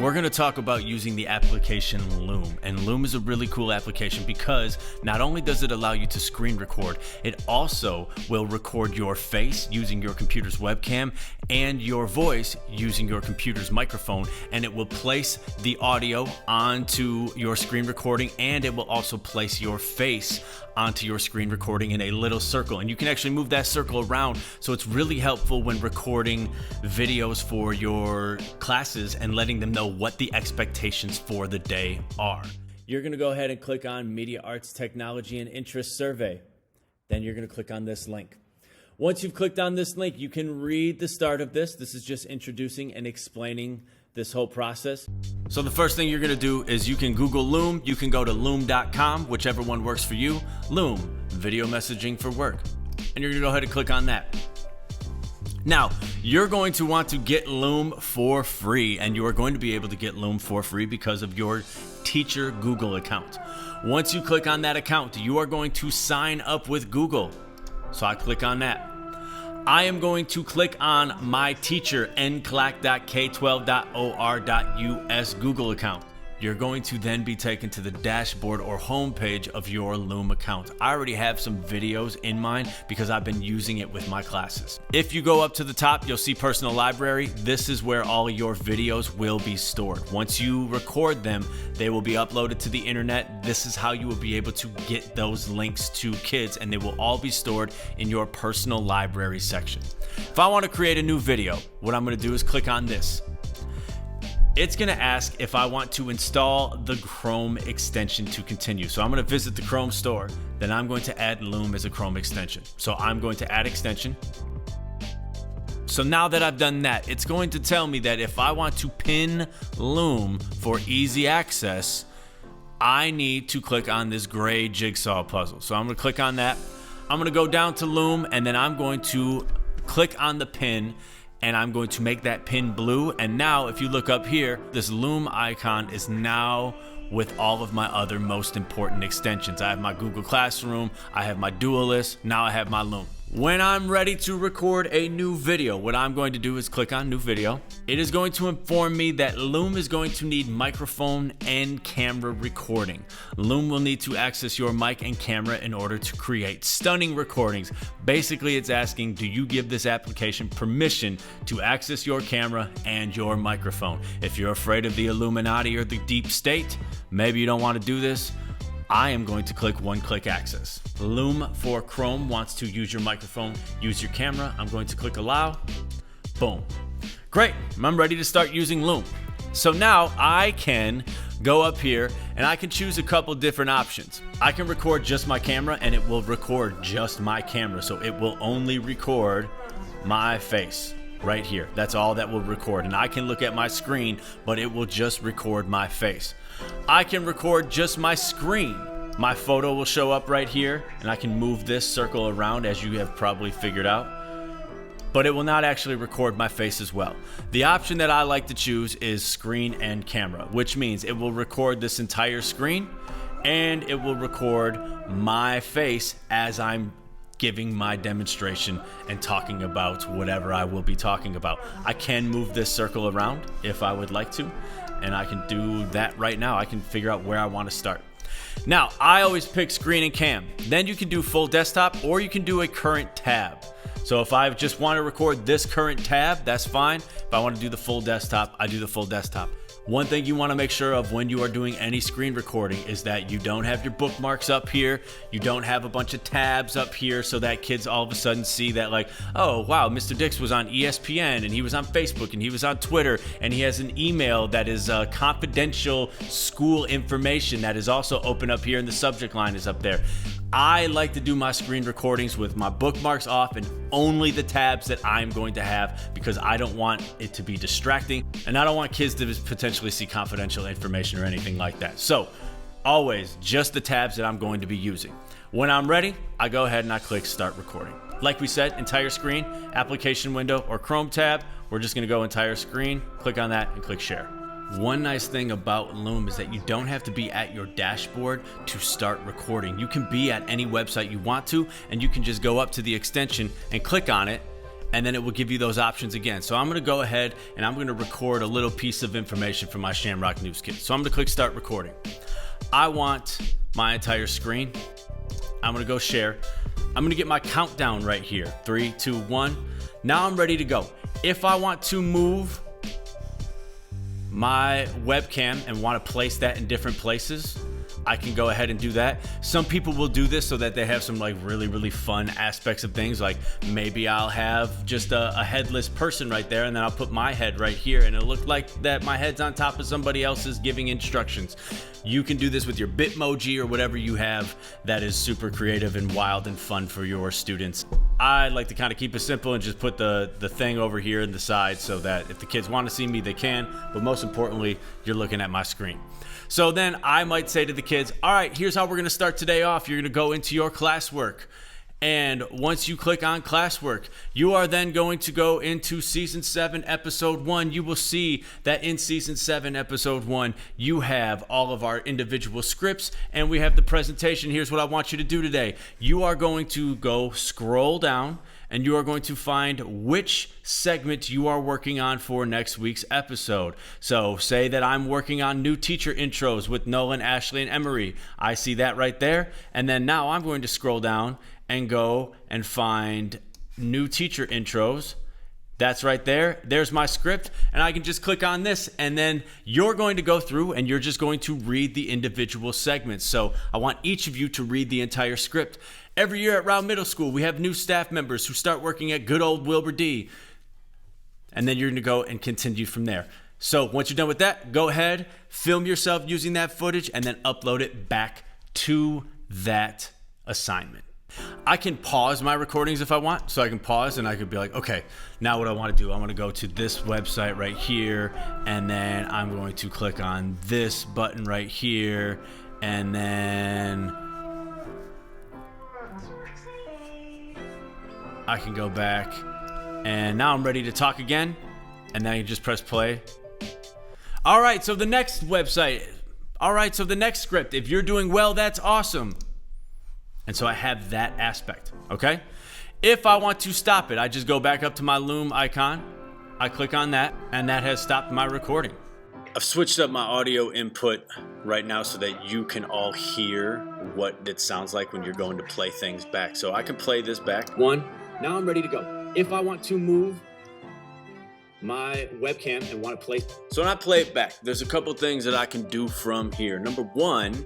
We're going to talk about using the application Loom, and Loom is a really cool application because not only does it allow you to screen record, it also will record your face using your computer's webcam and your voice using your computer's microphone, and it will place the audio onto your screen recording, and it will also place your face onto your screen recording in a little circle, and you can actually move that circle around. So it's really helpful when recording videos for your classes and letting them know what the expectations for the day are. You're going to go ahead and click on Media Arts Technology and Interest Survey. Then you're going to click on this link. Once you've clicked on this link, you can read the start of this. This is just introducing and explaining this whole process. So the first thing you're going to do is you can Google Loom. You can go to loom.com, whichever one works for you. Loom, video messaging for work. And you're going to go ahead and click on that. Now, you're going to want to get Loom for free, and you are going to be able to get Loom for free because of your teacher Google account. Once you click on that account, you are going to sign up with Google. So I click on that. I am going to click on my teacher nclac.k12.or.us Google account. You're going to then be taken to the dashboard or home page of your Loom account. I already have some videos in mind because I've been using it with my classes. If you go up to the top, you'll see personal library. This is where all your videos will be stored. Once you record them, they will be uploaded to the internet. This is how you will be able to get those links to kids, and they will all be stored in your personal library section. If I want to create a new video, what I'm going to do is click on this. It's going to ask if I want to install the Chrome extension to continue. So I'm going to visit the Chrome store. Then I'm going to add Loom as a Chrome extension. So I'm going to add extension. So now that I've done that, it's going to tell me that if I want to pin Loom for easy access, I need to click on this gray jigsaw puzzle. So I'm going to click on that. I'm going to go down to Loom, and then I'm going to click on the pin, and I'm going to make that pin blue. And now if you look up here, this Loom icon is now with all of my other most important extensions. I have my Google Classroom, I have my Dualist, now I have my Loom. When I'm ready to record a new video, what I'm going to do is click on new video. It is going to inform me that Loom is going to need microphone and camera recording. Loom will need to access your mic and camera in order to create stunning recordings. Basically, it's asking, do you give this application permission to access your camera and your microphone? If you're afraid of the Illuminati or the deep state, maybe you don't want to do this. I am going to click one-click access. Loom for Chrome wants to use your microphone, use your camera. I'm going to click allow. Boom. Great, I'm ready to start using Loom. So now I can go up here and I can choose a couple different options. I can record just my camera, and it will record just my camera. So it will only record my face right here. That's all that will record. And I can look at my screen, but it will just record my face. I can record just my screen. My photo will show up right here, and I can move this circle around, as you have probably figured out. But it will not actually record my face as well. The option that I like to choose is screen and camera, which means it will record this entire screen, and it will record my face as I'm giving my demonstration and talking about whatever I will be talking about. I can move this circle around if I would like to, and I can do that right now. I can figure out where I want to start. Now, I always pick screen and cam. Then you can do full desktop, or you can do a current tab. So if I just want to record this current tab, that's fine. If I want to do the full desktop, I do the full desktop. One thing you want to make sure of when you are doing any screen recording is that you don't have your bookmarks up here. You don't have a bunch of tabs up here so that kids all of a sudden see that, like, oh, wow, Mr. Dix was on ESPN, and he was on Facebook, and he was on Twitter, and he has an email that is confidential school information that is also open up here, and the subject line is up there. I like to do my screen recordings with my bookmarks off and only the tabs that I'm going to have, because I don't want it to be distracting, and I don't want kids to potentially see confidential information or anything like that. So always just the tabs that I'm going to be using. When I'm ready, I go ahead and I click start recording. Like we said, entire screen, application window, or Chrome tab. We're just going to go entire screen, click on that, and click share. One nice thing about Loom is that you don't have to be at your dashboard to start recording. You can be at any website you want to, and you can just go up to the extension and click on it, and then it will give you those options again. So I'm gonna go ahead and I'm gonna record a little piece of information from my Shamrock News Kit. So I'm gonna click start recording. I want my entire screen. I'm gonna go share. I'm gonna get my countdown right here. 3, 2, 1. Now I'm ready to go. If I want to move my webcam and want to place that in different places, I can go ahead and do that. Some people will do this so that they have some like really fun aspects of things. Like maybe I'll have just a headless person right there, and then I'll put my head right here, and it'll look like that my head's on top of somebody else's giving instructions. You can do this with your Bitmoji or whatever you have that is super creative and wild and fun for your students. I like to kind of keep it simple and just put the thing over here in the side so that if the kids want to see me, they can, but most importantly, you're looking at my screen. So then I might say to the kids, all right, here's how we're gonna start today off. You're gonna go into your classwork. And once you click on classwork, you are then going to go into season 7, episode 1. You will see that in season 7, episode 1, you have all of our individual scripts and we have the presentation. Here's what I want you to do today. You are going to go scroll down and you are going to find which segment you are working on for next week's episode. So say that I'm working on new teacher intros with Nolan, Ashley, and Emery. I see that right there. And then now I'm going to scroll down and go and find new teacher intros. That's right there. There's my script, and I can just click on this, and then you're going to go through and you're just going to read the individual segments. So I want each of you to read the entire script. Every year at Rowe Middle School, we have new staff members who start working at good old Wilbur D. And then you're going to go and continue from there. So once you're done with that, go ahead, film yourself using that footage, and then upload it back to that assignment. I can pause my recordings if I want. So I can pause and I could be like, okay, now what I want to do, I want to go to this website right here, and then I'm going to click on this button right here, and then I can go back, and now I'm ready to talk again, and then I can just press play. All right, so the next website. All right, so the next script. If you're doing well, that's awesome. And so I have that aspect, okay? If I want to stop it, I just go back up to my Loom icon. I click on that, and that has stopped my recording. I've switched up my audio input right now so that you can all hear what it sounds like when you're going to play things back. So I can play this back. 1, now I'm ready to go. If I want to move my webcam and want to play. So when I play it back, there's a couple things that I can do from here. Number 1,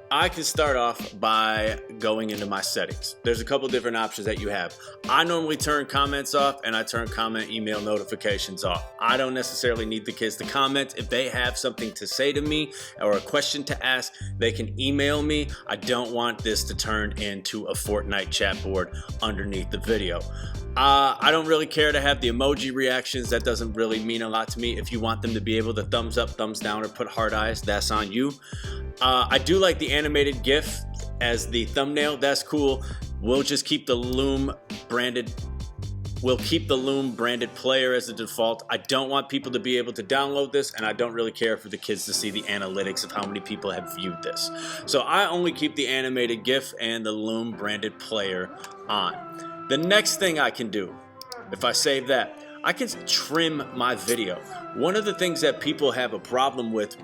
I can start off by going into my settings. There's a couple different options that you have. I normally turn comments off, and I turn comment email notifications off. I don't necessarily need the kids to comment. If they have something to say to me or a question to ask, they can email me. I don't want this to turn into a Fortnite chat board underneath the video. I don't really care to have the emoji reactions. That doesn't really mean a lot to me. If you want them to be able to thumbs up, thumbs down, or put heart eyes, that's on you. I do like the animated GIF as the thumbnail. That's cool. We'll just keep the Loom branded. We'll keep the Loom branded player as the default. I don't want people to be able to download this, and I don't really care for the kids to see the analytics of how many people have viewed this. So I only keep the animated GIF and the Loom branded player on. The next thing I can do, if I save that, I can trim my video. One of the things that people have a problem with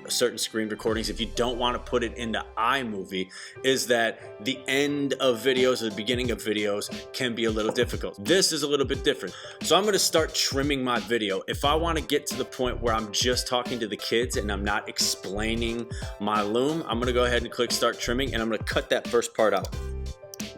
certain screen recordings, if you don't want to put it into iMovie, is that the end of videos or the beginning of videos can be a little difficult. This is a little bit different. So I'm going to start trimming my video. If I want to get to the point where I'm just talking to the kids and I'm not explaining my Loom, I'm going to go ahead and click start trimming, and I'm going to cut that first part out.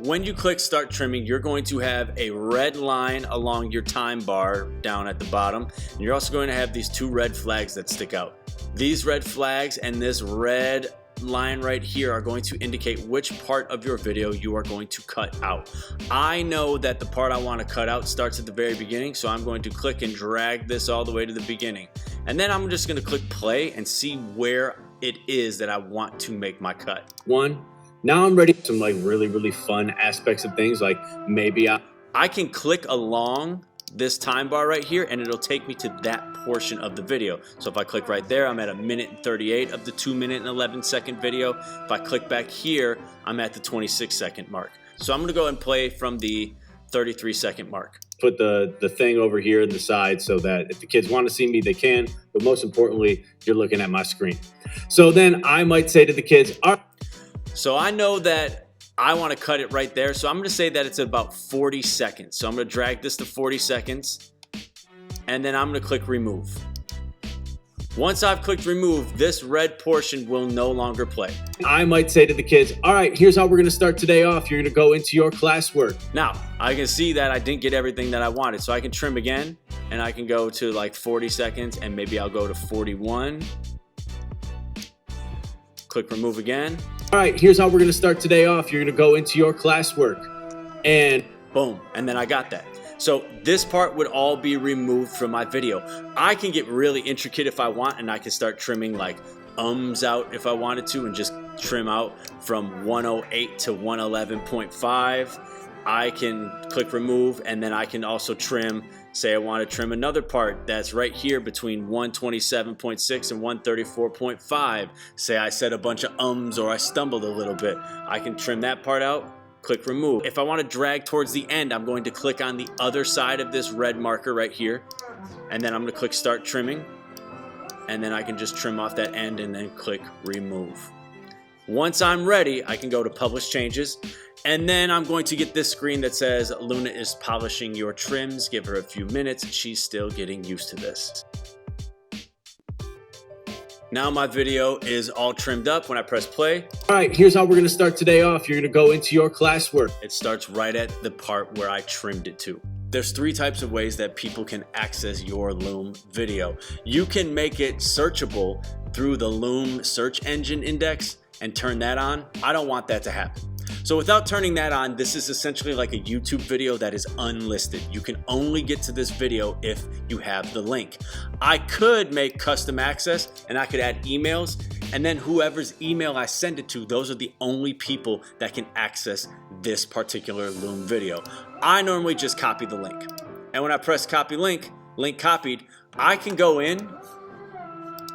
When you click start trimming, you're going to have a red line along your time bar down at the bottom. And you're also going to have these 2 red flags that stick out. These red flags and this red line right here are going to indicate which part of your video you are going to cut out. I know that the part I want to cut out starts at the very beginning, so I'm going to click and drag this all the way to the beginning. And then I'm just going to click play and see where it is that I want to make my cut. 1. Now I'm ready for some like really fun aspects of things, like maybe I can click along this time bar right here, and it'll take me to that portion of the video. So if I click right there, I'm at 1:38 of the 2:11 video. If I click back here, I'm at the 26-second mark. So I'm gonna go and play from the 33-second mark. Put the thing over here in the side so that if the kids want to see me, they can, but most importantly, you're looking at my screen. So then I might say to the kids, all right. So I know that I want to cut it right there. So I'm going to say that it's about 40 seconds. So I'm going to drag this to 40 seconds and then I'm going to click remove. Once I've clicked remove, this red portion will no longer play. I might say to the kids, all right, here's how we're going to start today off. You're going to go into your classwork. Now, I can see that I didn't get everything that I wanted. So I can trim again and I can go to like 40 seconds and maybe I'll go to 41. Click remove again. All right, here's how we're going to start today off. You're going to go into your classwork and boom. And then I got that. So this part would all be removed from my video. I can get really intricate if I want, and I can start trimming like out if I wanted to and just trim out from 108 to 111.5. I can click remove and then I can also trim, say I want to trim another part that's right here between 127.6 and 134.5. Say I said a bunch of or I stumbled a little bit. I can trim that part out, click remove. If I want to drag towards the end, I'm going to click on the other side of this red marker right here. And then I'm going to click start trimming. And then I can just trim off that end and then click remove. Once I'm ready, I can go to publish changes. And then I'm going to get this screen that says Luna is polishing your trims. Give her a few minutes. She's still getting used to this. Now my video is all trimmed up. When I press play, all right, here's how we're going to start today off. You're going to go into your classwork. It starts right at the part where I trimmed it to. There's 3 types of ways that people can access your Loom video. You can make it searchable through the Loom search engine index and turn that on. I don't want that to happen. So without turning that on, this is essentially like a YouTube video that is unlisted. You can only get to this video if you have the link. I could make custom access and I could add emails, and then whoever's email I send it to, those are the only people that can access this particular Loom video. I normally just copy the link. And when I press copy link copied, I can go in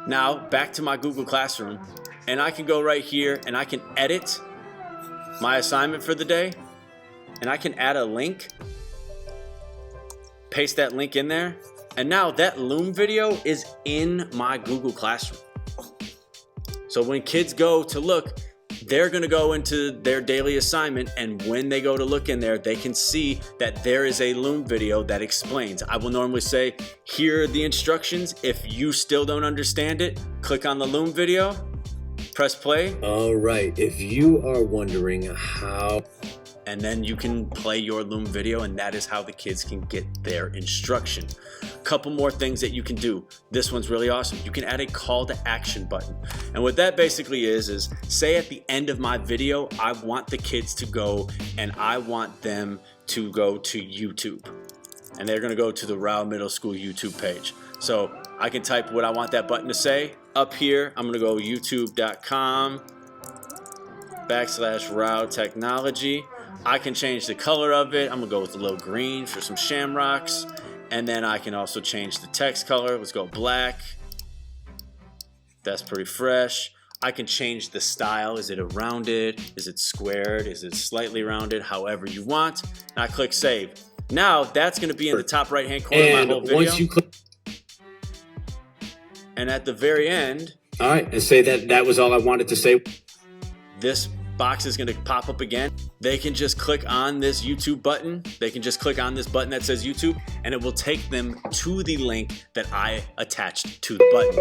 now back to my Google Classroom and I can go right here and I can edit my assignment for the day, and I can add a link, paste that link in there, and now that Loom video is in my Google Classroom. So when kids go to look, they're gonna go into their daily assignment, and when they go to look in there, they can see that there is a Loom video that explains. I will normally say, here are the instructions. If you still don't understand it, click on the Loom video, press play. All right, if you are wondering how, and then you can play your Loom video, and that is how the kids can get their instruction. Couple more things that you can do. This one's really awesome. You can add a call to action button. And what that basically is say at the end of my video, I want the kids to go and I want them to go to YouTube. And they're gonna go to the Rowe Middle School YouTube page. So I can type what I want that button to say. Up here, I'm gonna go youtube.com/Rowe Technology. I can change the color of it. I'm gonna go with a little green for some shamrocks. And then I can also change the text color. Let's go black. That's pretty fresh. I can change the style. Is it a rounded? Is it squared? Is it slightly rounded? However you want. And I click save. Now that's gonna be in the top right-hand corner of my whole video. Once you click, and at the very end, all right, and say that was all I wanted to say. This box is going to pop up again. They can just click on this YouTube button. They can just click on this button that says YouTube, and it will take them to the link that I attached to the button.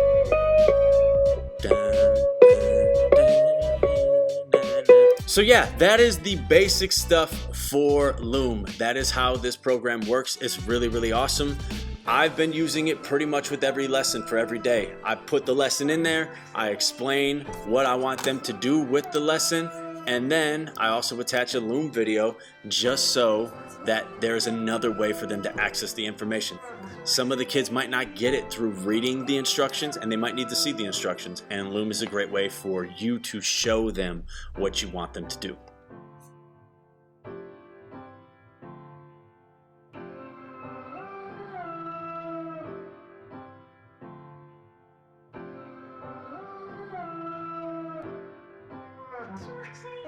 So yeah, that is the basic stuff for Loom. That is how this program works. It's really, really awesome. I've been using it pretty much with every lesson for every day. I put the lesson in there, I explain what I want them to do with the lesson, and then I also attach a Loom video just so that there's another way for them to access the information. Some of the kids might not get it through reading the instructions, and they might need to see the instructions, and Loom is a great way for you to show them what you want them to do. Shamrock.